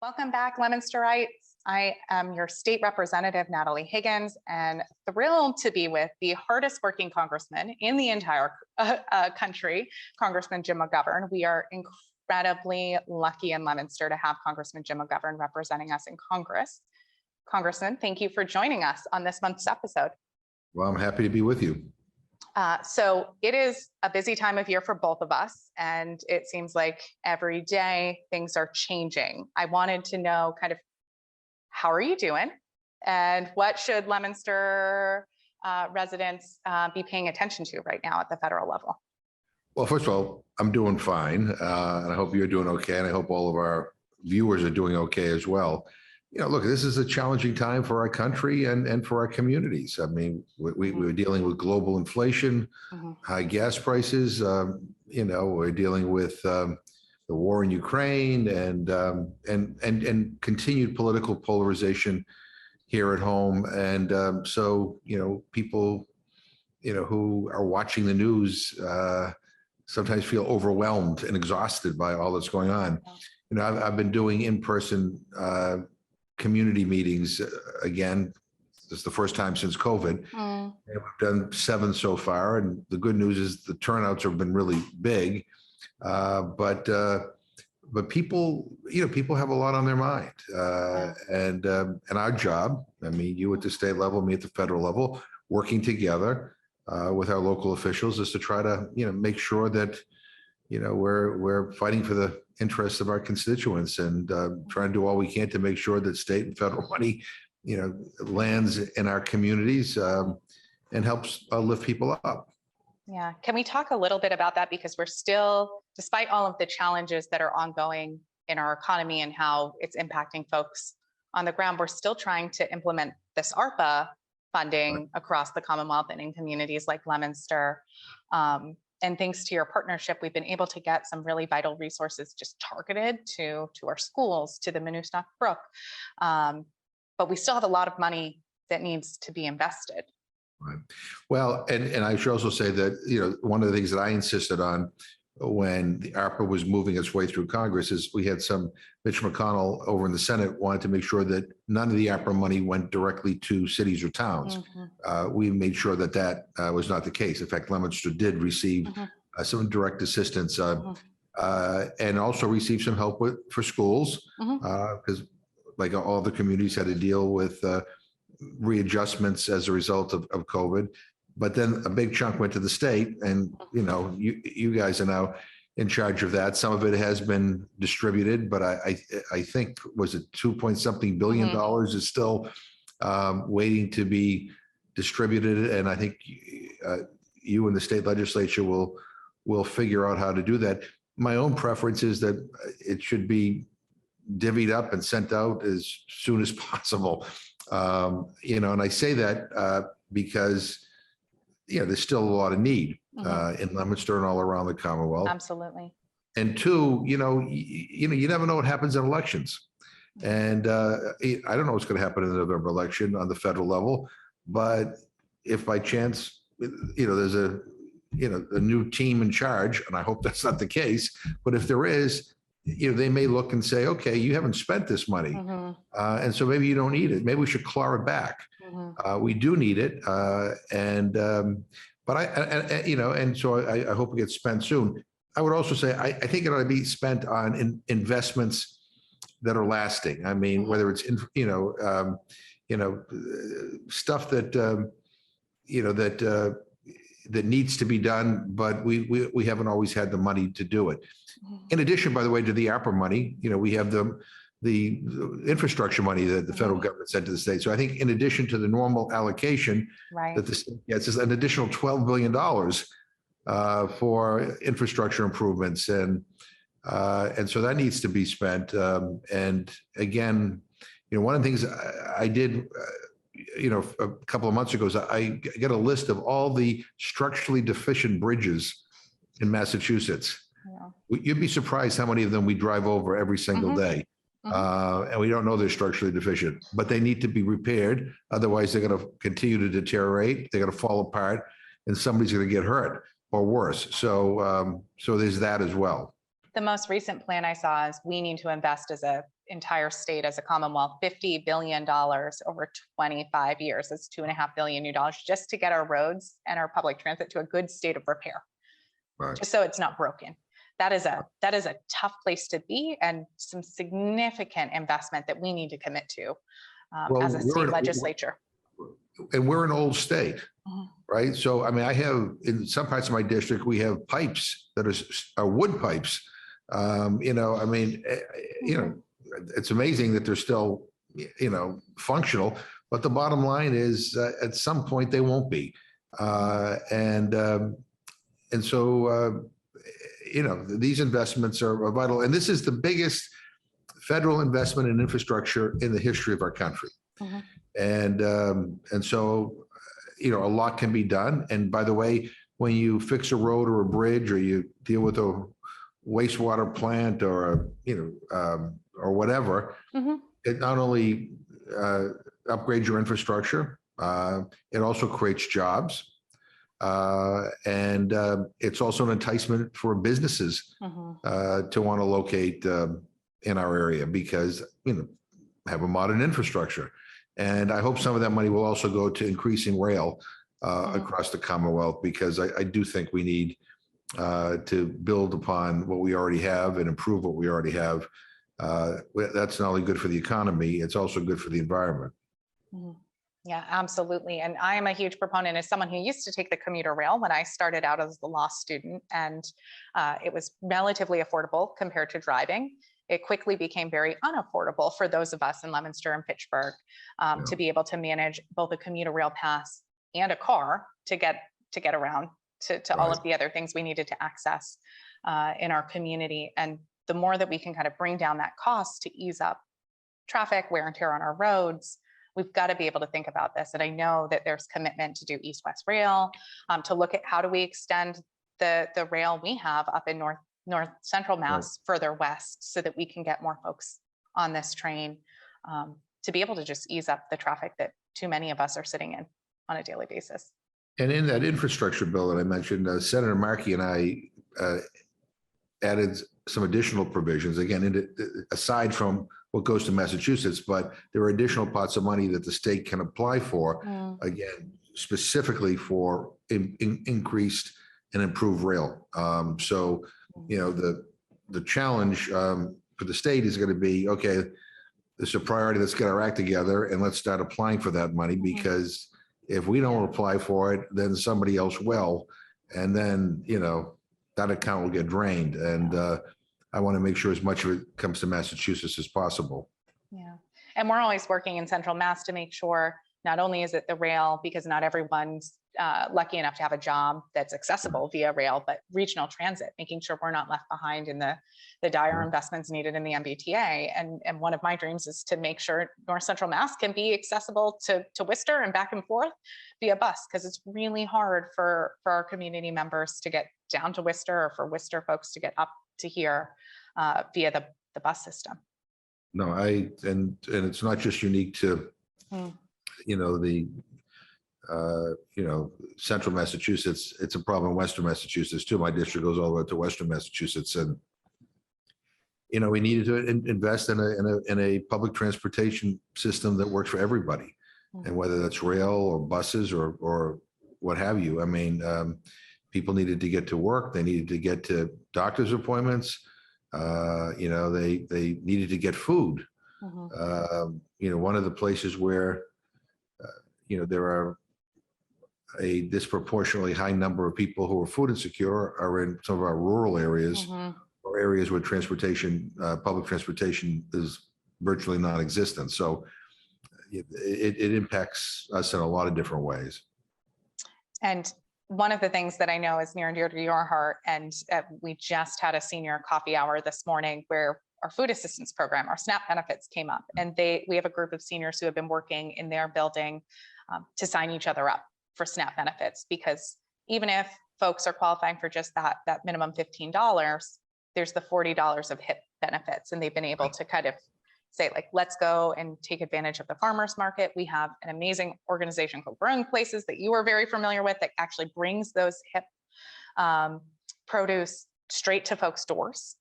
Welcome back, Leominsterites. I am your state representative, Natalie Higgins, and thrilled to be with the hardest working congressman in the entire country, Congressman Jim Mcgovern. We are incredibly lucky in Leominster to have Congressman Jim Mcgovern representing us in Congress. Congressman, thank you for joining us on this month's episode. Well, I'm happy to be with you. So it is a busy time of year for both of us, and it seems like every day things are changing. I wanted to know kind of how are you doing, and what should Leominster residents be paying attention to right now at the federal level? Well, first of all, I'm doing fine, and I hope you're doing okay, and I hope all of our viewers are doing okay as well. You know, look, this is a challenging time for our country and for our communities. I mean, we're dealing with global inflation, high gas prices. You know, we're dealing with the war in Ukraine and continued political polarization here at home. And so, you know, people, you know, who are watching the news sometimes feel overwhelmed and exhausted by all that's going on. You know, I've been doing in-person community meetings again. This is the first time since COVID. And we've done 7 so far, and the good news is the turnouts have been really big. But people, you know, people have a lot on their mind, and our job. I mean, you at the state level, me at the federal level, working together with our local officials, is to try to, you know, make sure that, you know, we're fighting for the interests of our constituents and trying to do all we can to make sure that state and federal money, you know, lands in our communities and helps lift people up. Yeah, can we talk a little bit about that? Because we're still, despite all of the challenges that are ongoing in our economy and how it's impacting folks on the ground, we're still trying to implement this ARPA funding across the Commonwealth and in communities like Leominster. And thanks to your partnership, we've been able to get some really vital resources just targeted to our schools, to the Monoostoc Brook. But we still have a lot of money that needs to be invested. Right. Well, and I should also say that, you know, one of the things that I insisted on when the ARPA was moving its way through Congress is we had Mitch McConnell over in the Senate wanted to make sure that none of the ARPA money went directly to cities or towns. We made sure that that was not the case. In fact, Leominster did receive some direct assistance and also received some help for schools because like all the communities had to deal with readjustments as a result of COVID. But then a big chunk went to the state, and you know, you guys are now in charge of that. Some of it has been distributed, but I think was it $2-point-something billion is still waiting to be distributed, and I think you and the state legislature will figure out how to do that. My own preference is that it should be divvied up and sent out as soon as possible. You know, and I say that because you know, there's still a lot of need in Leominster and all around the Commonwealth. Absolutely. And 2, you know, you never know what happens in elections. And I don't know what's going to happen in the November election on the federal level, but if by chance, you know, there's a new team in charge, and I hope that's not the case, but if there is, you know, they may look and say, okay, you haven't spent this money. And so maybe you don't need it. Maybe we should claw it back. We do need it. But I you know, and so I hope it gets spent soon. I would also say, I think it ought to be spent on investments that are lasting. I mean, whether it's, stuff that, you know, that needs to be done, but we haven't always had the money to do it. In addition, by the way, to the ARPA money, you know, we have the infrastructure money that the federal government sent to the state. So I think in addition to the normal allocation that the state gets is an additional $12 billion for infrastructure improvements. And so that needs to be spent. And again, you know, one of the things I did, you know, a couple of months ago is I got a list of all the structurally deficient bridges in Massachusetts. You'd be surprised how many of them we drive over every single day. And we don't know they're structurally deficient, but they need to be repaired. Otherwise, they're going to continue to deteriorate. They're going to fall apart, and somebody's going to get hurt or worse. So, so there's that as well. The most recent plan I saw is we need to invest as a entire state as a Commonwealth, $50 billion over 25 years. That's $2.5 billion new dollars just to get our roads and our public transit to a good state of repair, Right. just so it's not broken. That is a tough place to be, and some significant investment that we need to commit to as a state legislature. And we're an old state, Mhm. right? So, I mean, I have, in some parts of my district, we have pipes that are wood pipes. You know, I mean, you know, it's amazing that they're still, you know, functional, but the bottom line is at some point they won't be. And so, you know, these investments are vital. And this is the biggest federal investment in infrastructure in the history of our country. Mhm. And so, you know, a lot can be done. And by the way, when you fix a road or a bridge, or you deal with a wastewater plant or a, you know, or whatever, Mhm. it not only upgrades your infrastructure, it also creates jobs. And it's also an enticement for businesses Mhm. to want to locate in our area because, you know, have a modern infrastructure. And I hope some of that money will also go to increasing rail across the Commonwealth, because I do think we need to build upon what we already have and improve what we already have. That's not only good for the economy, it's also good for the environment. Mhm. Yeah, absolutely. And I am a huge proponent as someone who used to take the commuter rail when I started out as a law student, and it was relatively affordable compared to driving. It quickly became very unaffordable for those of us in Leominster and Pittsburgh to be able to manage both a commuter rail pass and a car to get around to all of the other things we needed to access in our community. And the more that we can kind of bring down that cost to ease up traffic, wear and tear on our roads, we've got to be able to think about this. And I know that there's commitment to do east-west rail, to look at how do we extend the rail we have up in north central Mass further west, so that we can get more folks on this train, to be able to just ease up the traffic that too many of us are sitting in on a daily basis. And in that infrastructure bill that I mentioned, Senator Markey and I added some additional provisions, again, aside from what goes to Massachusetts, but there are additional pots of money that the state can apply for, again, specifically for increased and improved rail. So, you know, the challenge for the state is going to be, okay, this is a priority, let's get our act together and let's start applying for that money, because if we don't apply for it, then somebody else will. And then, you know, that account will get drained. And I want to make sure as much of it comes to Massachusetts as possible. Yeah. And we're always working in Central Mass to make sure not only is it the rail, because not everyone's lucky enough to have a job that's accessible via rail, but regional transit, making sure we're not left behind in the dire investments needed in the MBTA. And one of my dreams is to make sure North Central Mass can be accessible to Worcester and back and forth via bus, because it's really hard for our community members to get down to Worcester, or for Worcester folks to get up to here via the bus system. No, and it's not just unique to, you know, you know, central Massachusetts. It's a problem in Western Massachusetts too. My district goes all the way to Western Massachusetts, and you know, we needed to invest in a public transportation system that works for everybody, and whether that's rail or buses or what have you. I mean, people needed to get to work. They needed to get to doctor's appointments. You know, they needed to get food. You know, one of the places where you know, there are a disproportionately high number of people who are food insecure are in some of our rural areas, or areas where transportation, public transportation is virtually non-existent. So it impacts us in a lot of different ways. And one of the things that I know is near and dear to your heart, and we just had a senior coffee hour this morning where our food assistance program, our SNAP benefits came up, and we have a group of seniors who have been working in their building to sign each other up for SNAP benefits, because even if folks are qualifying for just that minimum $15, there's the $40 of HIP benefits, and they've been able to kind of say, like, let's go and take advantage of the farmers market. We have an amazing organization called Growing Places that you are very familiar with, that actually brings those HIP produce straight to folks' doors.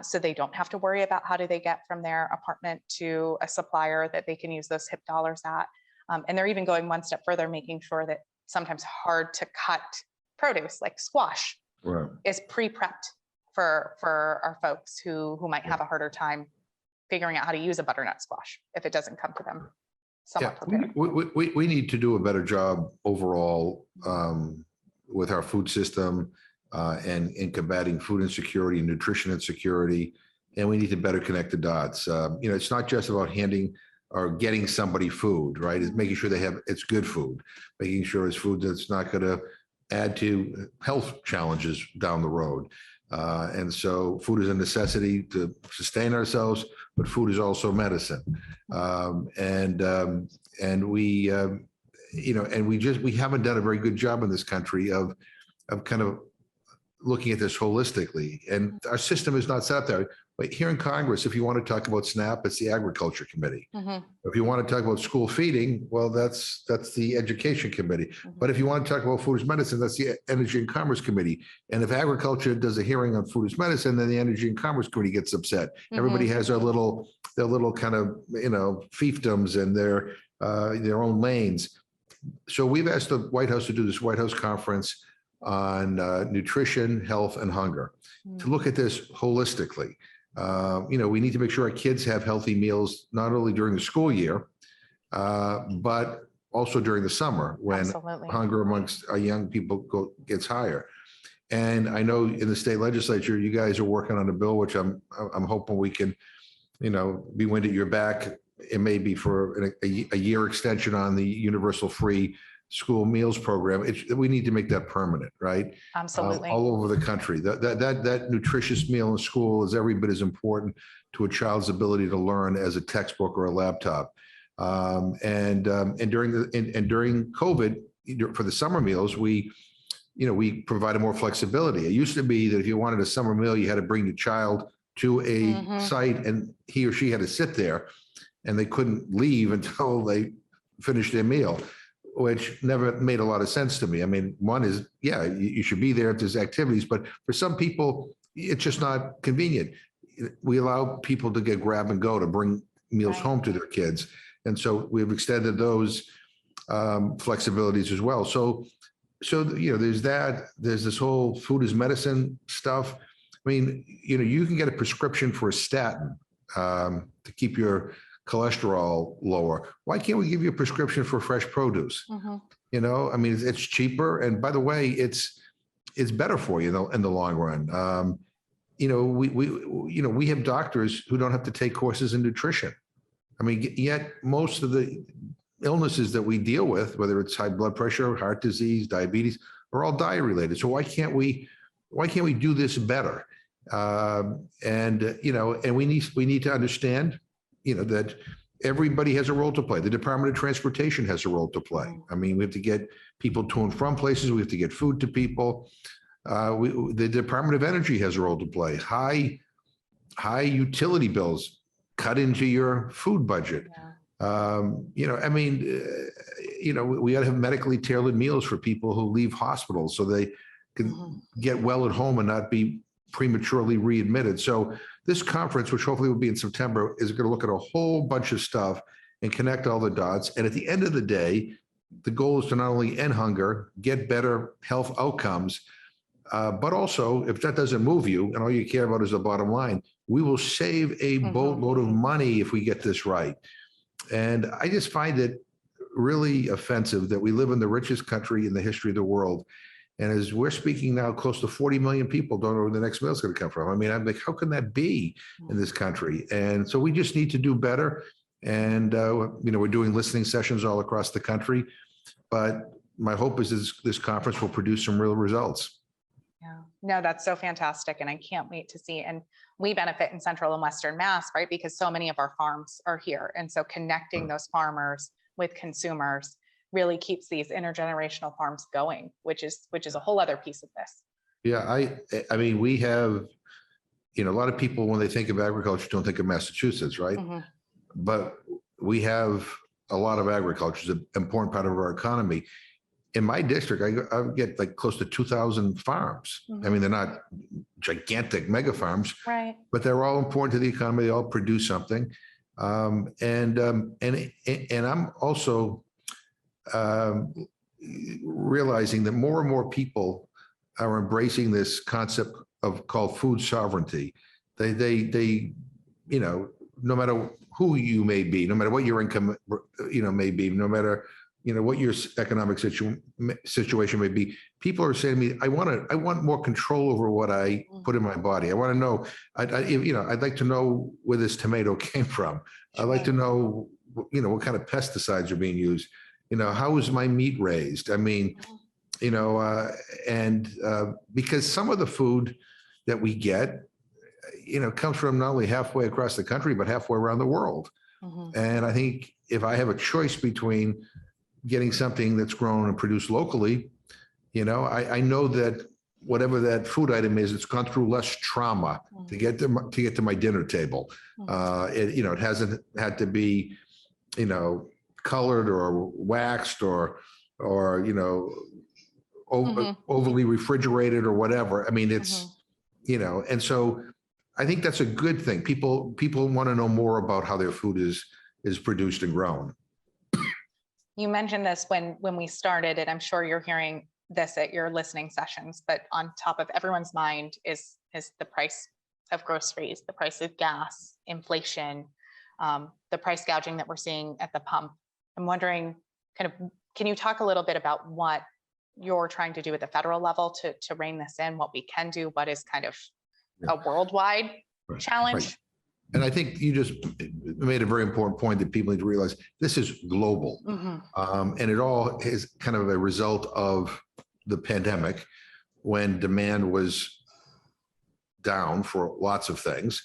so they don't have to worry about how do they get from their apartment to a supplier that they can use those HIP dollars at. And they're even going one step further, making sure that sometimes hard to cut produce like squash is pre-prepped for our folks who might have a harder time figuring out how to use a butternut squash if it doesn't come to them somewhat prepared. We need to do a better job overall with our food system and in combating food insecurity and nutrition insecurity. And we need to better connect the dots. It's not just about handing or getting somebody food, right? It's making sure it's good food, making sure it's food that's not going to add to health challenges down the road. And so food is a necessity to sustain ourselves, but food is also medicine. And we haven't done a very good job in this country of kind of looking at this holistically. And our system is not set up there. But here in Congress, if you want to talk about SNAP, it's the Agriculture Committee. If you want to talk about school feeding, well, that's the Education Committee. But if you want to talk about food as medicine, that's the Energy and Commerce Committee. And if Agriculture does a hearing on food as medicine, then the Energy and Commerce Committee gets upset. Everybody has their little kind of, fiefdoms and their own lanes. So we've asked the White House to do this White House conference on nutrition, health, and hunger to look at this holistically. We need to make sure our kids have healthy meals, not only during the school year, but also during the summer when hunger amongst our young people gets higher. And I know in the state legislature, you guys are working on a bill, which I'm hoping we can, be wind at your back. It may be for a year extension on the universal free school meals program. We need to make that permanent, right? Absolutely. All over the country. That nutritious meal in school is every bit as important to a child's ability to learn as a textbook or a laptop. And during COVID, for the summer meals, we provided more flexibility. It used to be that if you wanted a summer meal, you had to bring the child to a site and he or she had to sit there and they couldn't leave until they finished their meal, which never made a lot of sense to me. I mean, one is, you should be there if there's activities, but for some people, it's just not convenient. We allow people to get grab and go to bring meals home to their kids. And so we've extended those flexibilities as well. So there's that, there's this whole food as medicine stuff. I mean, you can get a prescription for a statin to keep your cholesterol lower. Why can't we give you a prescription for fresh produce? I mean, it's cheaper. And by the way, it's better for you in the long run. We have doctors who don't have to take courses in nutrition. I mean, yet most of the illnesses that we deal with, whether it's high blood pressure, heart disease, diabetes, are all diet related. So why can't we do this better? And we need to understand that everybody has a role to play. The Department of Transportation has a role to play. I mean, we have to get people to and from places. We have to get food to people. The Department of Energy has a role to play. High utility bills cut into your food budget. We got to have medically tailored meals for people who leave hospitals so they can get well at home and not be prematurely readmitted. So this conference, which hopefully will be in September, is going to look at a whole bunch of stuff and connect all the dots. And at the end of the day, the goal is to not only end hunger, get better health outcomes, but also, if that doesn't move you and all you care about is the bottom line, we will save a boatload of money if we get this right. And I just find it really offensive that we live in the richest country in the history of the world. And as we're speaking now, close to 40 million people don't know where the next meal is going to come from. I mean, I'm like, how can that be in this country? And so we just need to do better. And, we're doing listening sessions all across the country. But my hope is this conference will produce some real results. Yeah, no, that's so fantastic. And I can't wait to see. And we benefit in Central and Western Mass, right? Because so many of our farms are here. And so connecting those farmers with consumers really keeps these intergenerational farms going, which is a whole other piece of this. Yeah, I mean, we have, a lot of people, when they think of agriculture, don't think of Massachusetts, right? But we have a lot of agriculture. It's an important part of our economy. in my district, I get like close to 2,000 farms. I mean, they're not gigantic mega farms, Right. but they're all important to the economy. They all produce something. And I'm also realizing that more and more people are embracing this concept of called food sovereignty. They, you know, no matter who you may be, no matter what your income, you know, may be, no matter, you know, what your economic situation may be, people are saying to me, I want more control over what I put in my body. I want to know, you know, I'd like to know where this tomato came from. I'd like to know, you know, what kind of pesticides are being used. You know, how is my meat raised? I mean, you know, because some of the food that we get, you know, comes from not only halfway across the country, but halfway around the world. And I think if I have a choice between getting something that's grown and produced locally, you know, I know that whatever that food item is, it's gone through less trauma to get to my dinner table. You know, it hasn't had to be, you know, colored or waxed or you know, overly refrigerated or whatever. I mean, it's, you know, and so I think that's a good thing. People want to know more about how their food is produced and grown. You mentioned this when we started, and I'm sure you're hearing this at your listening sessions, but on top of everyone's mind is the price of groceries, the price of gas, inflation, the price gouging that we're seeing at the pump. I'm wondering, kind of, can you talk a little bit about what you're trying to do at the federal level to rein this in, what we can do, what is kind of a worldwide challenge? Right. And I think you just made a very important point that people need to realize this is global. And it all is kind of a result of the pandemic, when demand was down for lots of things.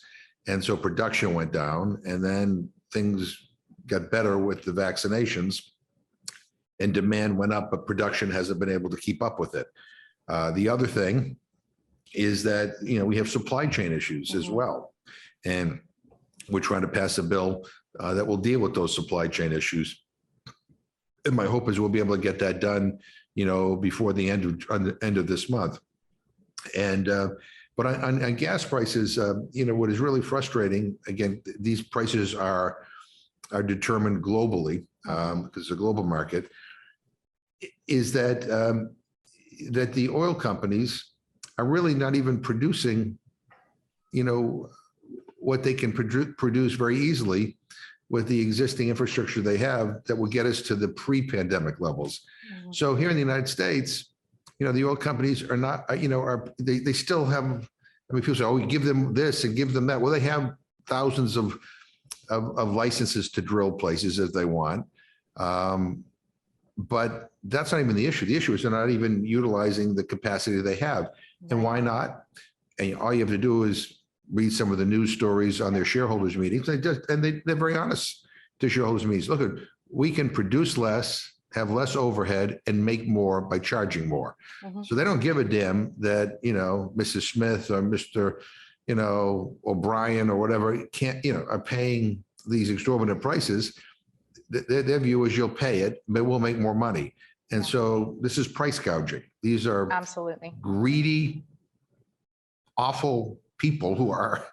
And so production went down, and then things got better with the vaccinations and demand went up, but production hasn't been able to keep up with it. The other thing is that, you know, we have supply chain issues as well. And we're trying to pass a bill that will deal with those supply chain issues. And my hope is we'll be able to get that done, you know, before the end of this month. And but on gas prices, you know, what is really frustrating, again, these prices are determined globally because it's a global market, is that that the oil companies are really not even producing, you know, what they can produce very easily with the existing infrastructure they have that will get us to the pre-pandemic levels. So here in the United States, you know, the oil companies are not, you know, they still have, I mean, people say, oh, we give them this and give them that. Well, they have thousands of licenses to drill places as they want. But that's not even the issue. The issue is they're not even utilizing the capacity they have. And why not? And all you have to do is read some of the news stories on their shareholders meetings. They're very honest to shareholders meetings. Look, we can produce less, have less overhead, and make more by charging more. So they don't give a damn that, you know, Mrs. Smith or Mr., you know, O'Brien or whatever can't, you know, are paying these exorbitant prices. Their view is you'll pay it, but we'll make more money. And so this is price gouging. These are absolutely greedy, awful people who are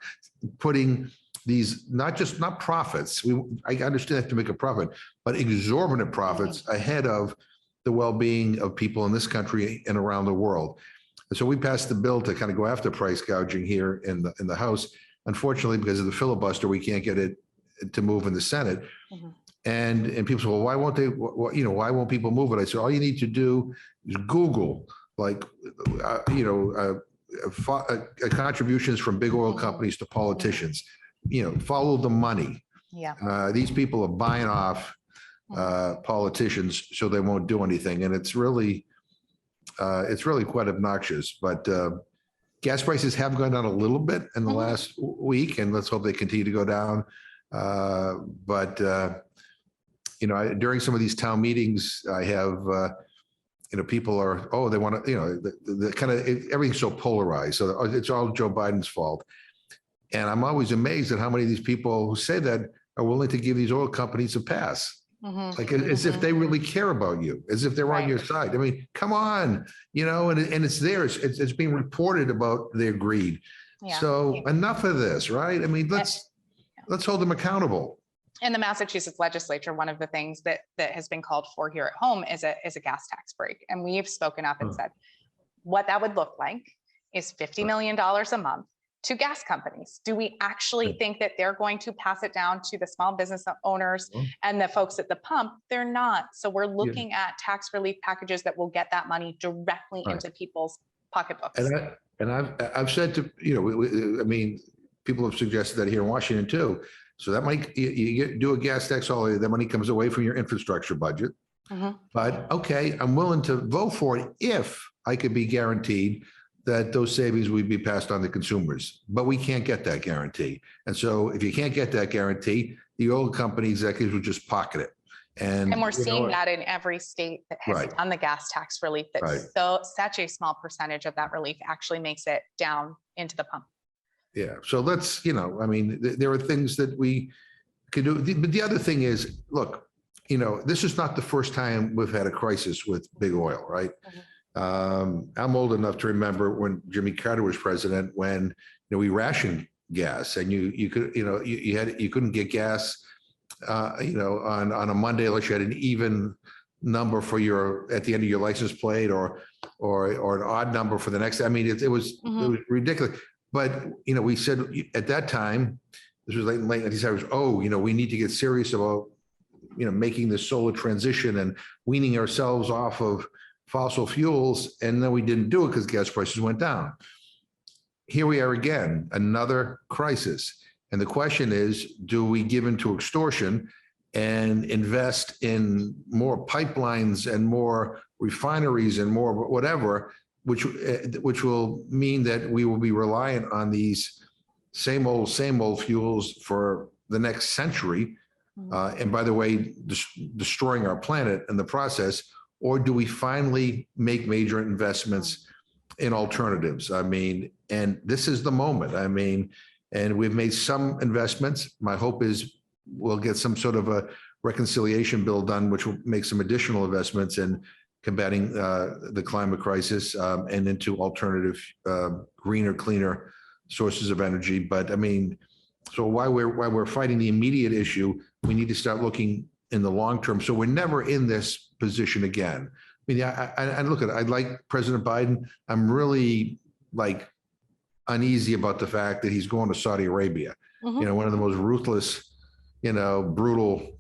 putting these not profits. I understand that to make a profit, but exorbitant profits ahead of the well-being of people in this country and around the world. And so we passed the bill to kind of go after price gouging here in the House. Unfortunately, because of the filibuster, we can't get it to move in the Senate. And people say, well, why won't they? You know, why won't people move it? I said, all you need to do is Google, like, you know, contributions from big oil companies to politicians. You know, follow the money. These people are buying off politicians so they won't do anything, and it's really quite obnoxious. But gas prices have gone down a little bit in the last week, and let's hope they continue to go down. But you know, during some of these town meetings, I have, you know, people are, oh, they want to, you know, the kind of, everything's so polarized. So it's all Joe Biden's fault. And I'm always amazed at how many of these people who say that are willing to give these oil companies a pass. Like as if they really care about you, as if they're on your side. I mean, come on, and it's there. It's being reported about their greed. Yeah. So enough of this, right? I mean, let's hold them accountable. In the Massachusetts legislature, one of the things that has been called for here at home is a gas tax break. And we've spoken up and said what that would look like is $50 million a month to gas companies. Do we actually think that they're going to pass it down to the small business owners and the folks at the pump? They're not. So we're looking at tax relief packages that will get that money directly into people's pocketbooks. And I've said to, I mean, people have suggested that here in Washington too. So that money, you do a gas tax holiday, that money comes away from your infrastructure budget. But okay, I'm willing to vote for it if I could be guaranteed that those savings would be passed on to consumers. But we can't get that guarantee. And so if you can't get that guarantee, the oil company executives would just pocket it. And we're seeing that in every state that has done the gas tax relief, that such a small percentage of that relief actually makes it down into the pump. Yeah. So let's, I mean, there are things that we could do. But the other thing is, look, this is not the first time we've had a crisis with big oil, right? I'm old enough to remember when Jimmy Carter was president, when we rationed gas, and you could you couldn't get gas on a Monday unless you had an even number for at the end of your license plate, or an odd number for the next. I mean, it was ridiculous. But we said at that time, this was late 1970s. We need to get serious about making this solar transition and weaning ourselves off of fossil fuels. And then we didn't do it because gas prices went down. Here we are again, another crisis. And the question is, do we give into extortion and invest in more pipelines and more refineries and more whatever, which will mean that we will be reliant on these same old fuels for the next century, and by the way, destroying our planet in the process? Or do we finally make major investments in alternatives? I mean, and this is the moment. I mean, and we've made some investments. My hope is we'll get some sort of a reconciliation bill done, which will make some additional investments in combating the climate crisis and into alternative, greener, cleaner sources of energy. But I mean, so while we're fighting the immediate issue, we need to start looking in the long term, so we're never in this position again. I mean, I look at it. I like President Biden. I'm really uneasy about the fact that he's going to Saudi Arabia. One of the most ruthless, brutal,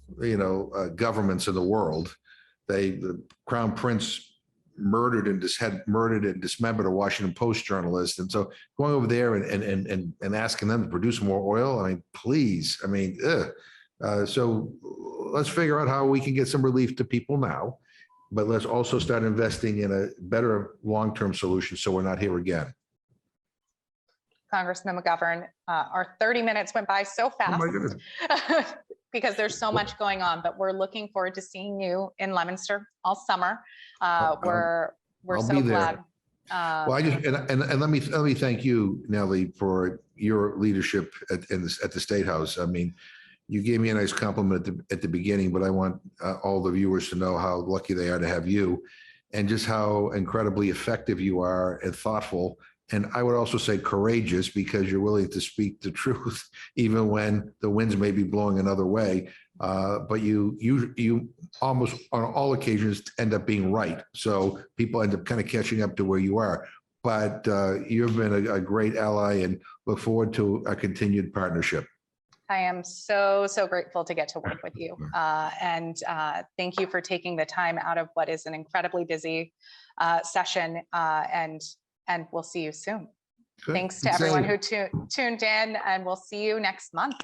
governments in the world. The Crown Prince murdered and dismembered a Washington Post journalist. And so going over there and asking them to produce more oil, I mean, please, I mean, so let's figure out how we can get some relief to people now, but let's also start investing in a better long-term solution so we're not here again. Congressman McGovern, our 30 minutes went by so fast. Oh my goodness. Because there's so much going on, but we're looking forward to seeing you in Leominster all summer. We're so glad. Well, I just and let me thank you, Natalie, for your leadership at the State House. I mean, you gave me a nice compliment at the beginning, but I want all the viewers to know how lucky they are to have you, and just how incredibly effective you are and thoughtful. And I would also say courageous, because you're willing to speak the truth, even when the winds may be blowing another way. But you almost on all occasions end up being right. So people end up kind of catching up to where you are. But you've been a great ally, and look forward to a continued partnership. I am so grateful to get to work with you. And thank you for taking the time out of what is an incredibly busy session. And we'll see you soon. Good. Thanks to everyone who tuned in, and we'll see you next month.